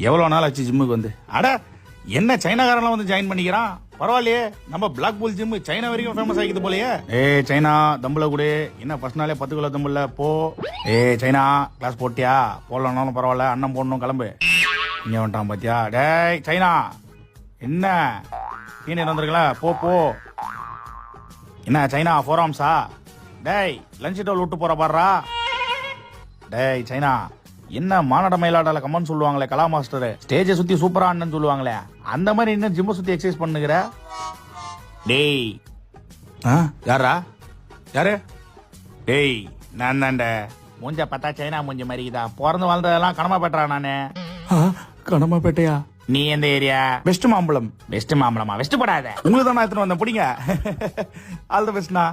எவ்வளவு நாள் ஆச்சு ஜிம்முக்கு வந்து? அட என்ன சைனாக்காரன்லாம் வந்து ஜாயின் பண்ணிக்கிறான், பரவாயில்லையே. நம்ம பிளாக் பூல் ஜிம் சைனா வரைக்கும் ஃபேமஸ் ஆகிக்குது போலயே. சைனா தம்புல கூட என்ன ஃபர்ஸ்ட் நாளே 10 கிலோ தம்புல போ. சைனா கிளாஸ் போட்டியா? போடலனாலும் பரவாயில்ல, அண்ணன் போடணும், கிளம்பு. இங்க வந்துட்டான் பாத்தியா? டேய் சைனா, என்ன சீனியர் வந்திருக்கல, போ போ. என்ன சைனா ஃபோராம்ஸா? டேய் லஞ்ச் டவுல் விட்டு போற பாடுறா. டேய் சைனா, என்ன மாநாட மயிலாடால கம்மன்னு சொல்லுவாங்களே கலா மாஸ்டர், ஸ்டேஜை சுத்தி சூப்பரா ஆடுன்னு சொல்லுவாங்களே, அந்த மாதிரி என்ன ஜிம்ம சுத்தி எக்ஸசைஸ் பண்ணுகிற? டேய் யாரா யாரு? டேய் நான் தாண்ட. மூஞ்ச பார்த்தா சைனா மூஞ்ச மாதிரிதா. பிறந்து வாழ்ந்ததெல்லாம் கனமா பெற்றா நானு. கனமா பேட்டையா? நீ எந்த ஏரியா? வெஸ்ட் மாம்பழம். வெஸ்ட் மாம்பழமா? வெஸ்ட் படாத. உங்களுக்கு தான் நான் எடுத்துட்டு வந்தேன், பிடிங்க. All the பெஸ்ட்னா.